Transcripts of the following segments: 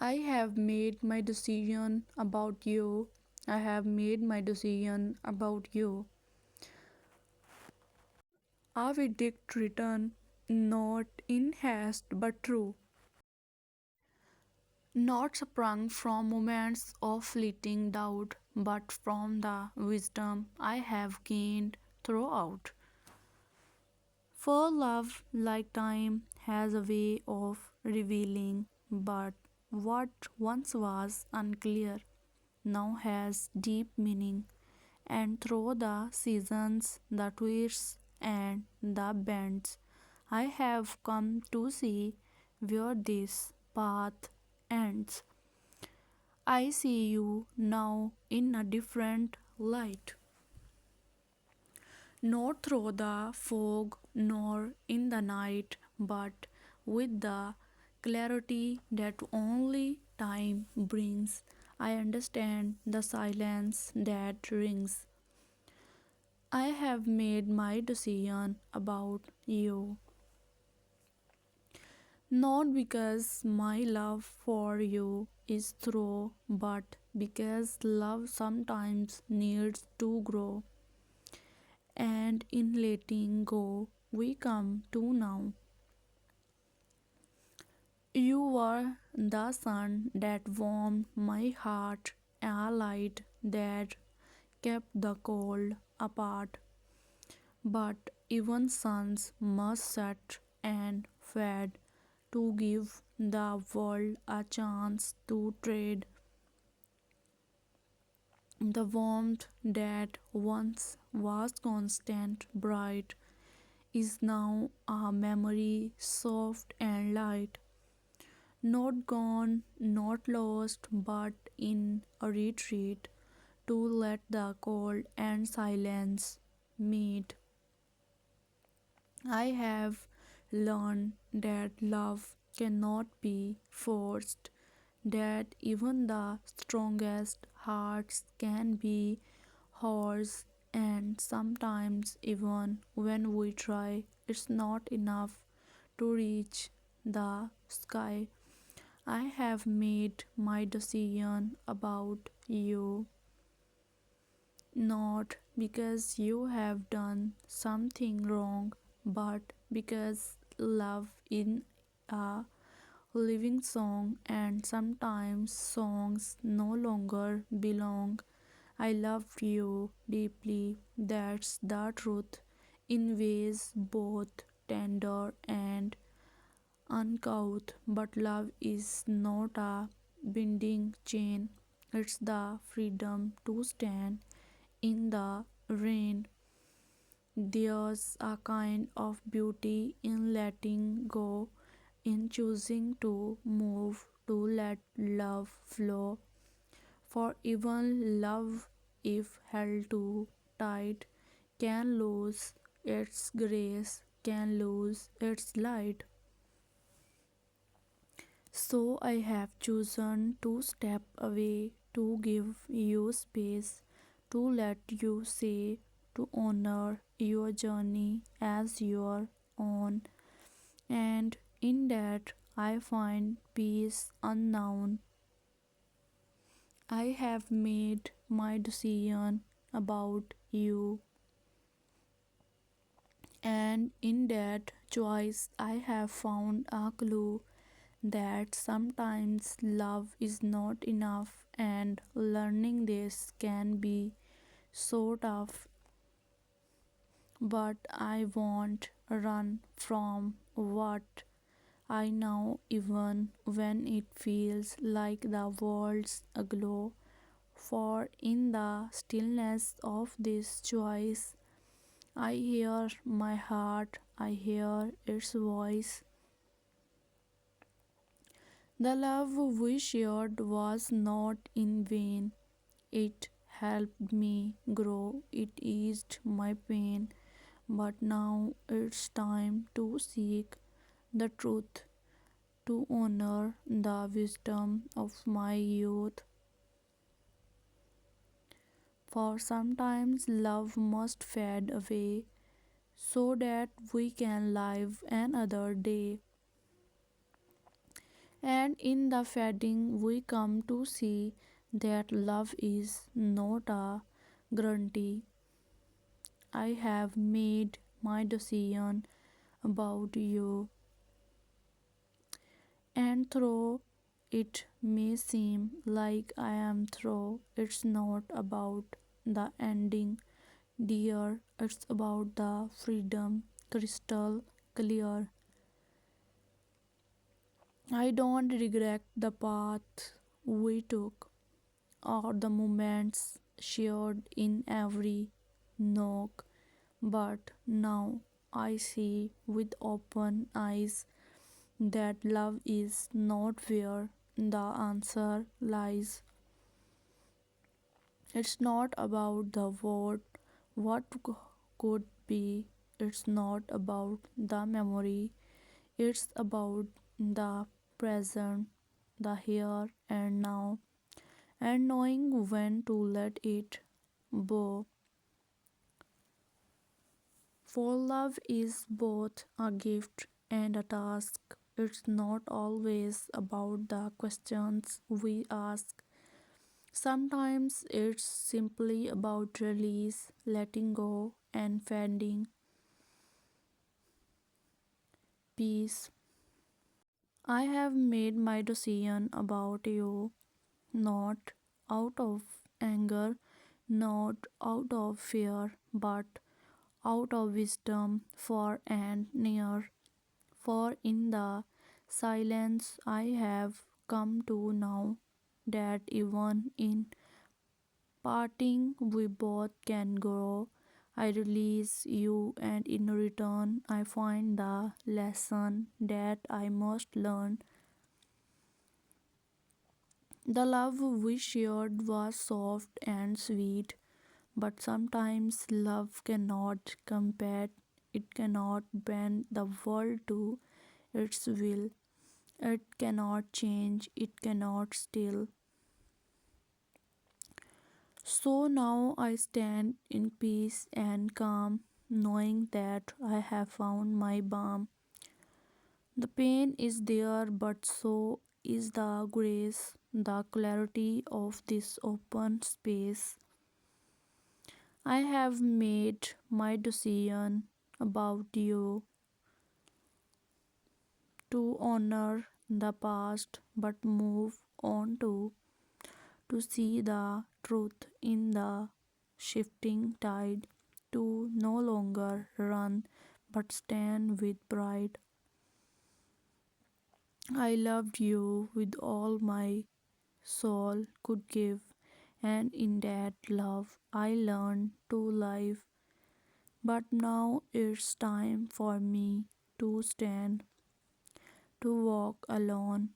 I have made my decision about you. I have made my decision about you. A verdict written not in haste but true, not sprung from moments of fleeting doubt, but from the wisdom I have gained throughout. For love, like time, has a way of revealing, but what once was unclear now has deep meaning, and through the seasons, the twists, and the bends, I have come to see where this path ends. I see you now in a different light, not through the fog nor in the night, but with the clarity that only time brings. I understand the silence that rings. I have made my decision about you, not because my love for you is true, but because love sometimes needs to grow. And in letting go, we come to now. You were the sun that warmed my heart, a light that kept the cold apart. But even suns must set and fade to give the world a chance to trade. The warmth that once was constant, bright, is now a memory, soft and light. Not gone, not lost, but in a retreat to let the cold and silence meet. I have learned that love cannot be forced, that even the strongest hearts can be hoarse, and sometimes, even when we try, it's not enough to reach the sky. I have made my decision about you, not because you have done something wrong, but because love in a living song, and sometimes songs no longer belong. I love you deeply, that's the truth, in ways both tender and uncouth. But love is not a binding chain, it's the freedom to stand in the rain. There's a kind of beauty in letting go, in choosing to move, to let love flow. For even love, if held too tight, can lose its grace, can lose its light. So I have chosen to step away, to give you space, to let you say, to honor your journey as your own. And in that I find peace unknown. I have made my decision about you, and in that choice I have found a clue that sometimes love is not enough, and learning this can be so tough. But I won't run from what I know, even when it feels like the world's aglow. For in the stillness of this choice, I hear my heart, I hear its voice. The love we shared was not in vain. It helped me grow, it eased my pain. But now it's time to seek the truth, to honor the wisdom of my youth. For sometimes love must fade away so that we can live another day. And in the fading, we come to see that love is not a guarantee. I have made my decision about you, and though it may seem like I am through, it's not about the ending, dear. It's about the freedom, crystal clear. I don't regret the path we took or the moments shared in every knock, but now I see with open eyes that love is not where the answer lies. It's not about the what could be, it's not about the memory, it's about the present, the here and now, and knowing when to let it go. For love is both a gift and a task. It's not always about the questions we ask. Sometimes it's simply about release, letting go, and finding peace. I have made my decision about you not out of anger, not out of fear, but out of wisdom, far and near. For in the silence I have come to know that even in parting we both can grow. I release you, and in return, I find the lesson that I must learn. The love we shared was soft and sweet, but sometimes love cannot compare, it cannot bend the world to its will, it cannot change, it cannot still. So now I stand in peace and calm, knowing that I have found my balm. The pain is there, but so is the grace, the clarity of this open space. I have made my decision about you to honor the past but move on to see the truth in the shifting tide, to no longer run but stand with pride. I loved you with all my soul could give, and in that love I learned to live. But now it's time for me to stand, to walk alone,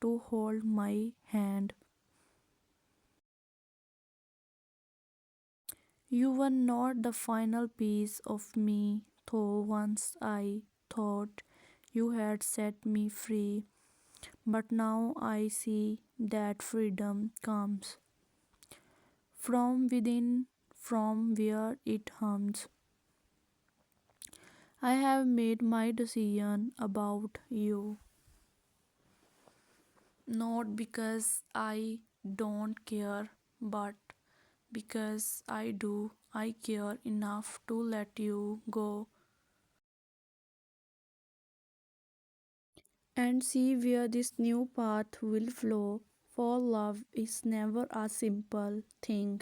to hold my hand. You were not the final piece of me, though once I thought you had set me free. But now I see that freedom comes from within, from where it hums. I have made my decision about you, not because I don't care, but because I do. I care enough to let you go and see where this new path will flow. For love is never a simple thing.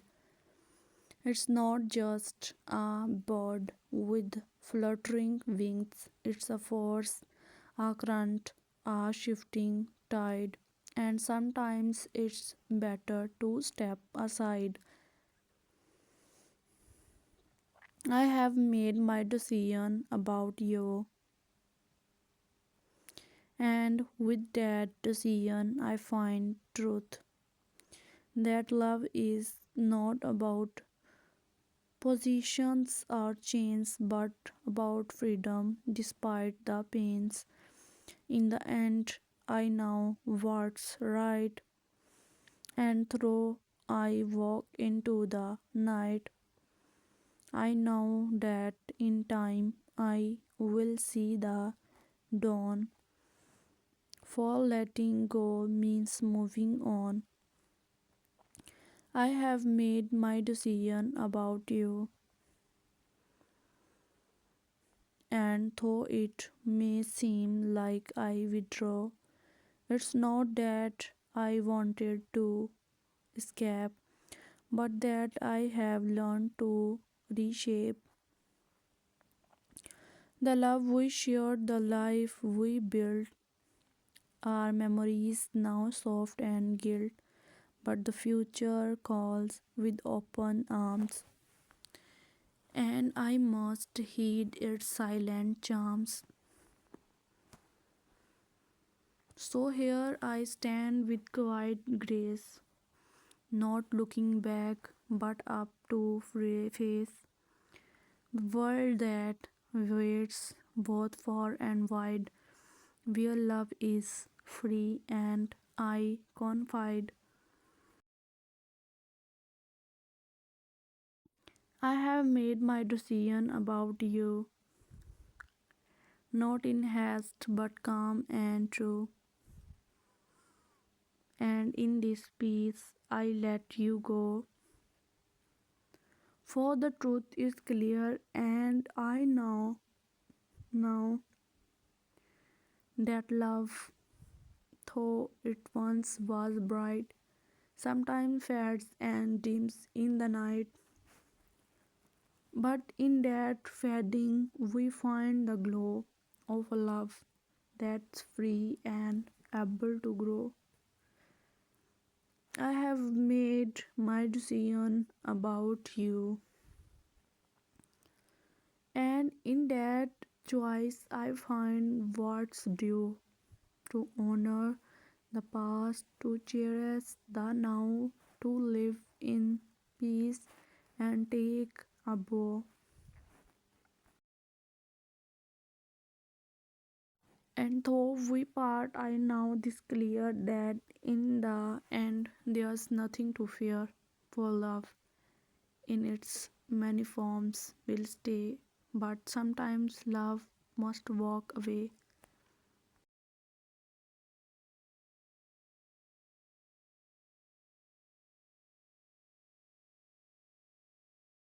It's not just a bird with fluttering wings, it's a force, a current, a shifting tide, and sometimes it's better to step aside. I have made my decision about you, and with that decision, I find truth that love is not about positions or chains but about freedom despite the pains. In the end, I know what's right, and though I walk into the night, I know that in time I will see the dawn. For letting go means moving on. I have made my decision about you, and though it may seem like I withdraw, it's not that I wanted to escape, but that I have learned to reshape the love we shared, the life we built. Our memories now soft and guilt, but the future calls with open arms, and I must heed its silent charms. So here I stand with quiet grace, not looking back but up to face the world that waits both far and wide, where love is free and I confide. I have made my decision about you, not in haste but calm and true. And in this peace I let you go. For the truth is clear, and I know now that love, though it once was bright, sometimes fades and dims in the night. But in that fading, we find the glow of a love that's free and able to grow. I have made my decision about you, and in that choice, I find what's due, to honor the past, to cherish the now, to live in peace and take a bow. And though we part, I now this clear that in the end there's nothing to fear, for love in its many forms will stay, but sometimes love must walk away.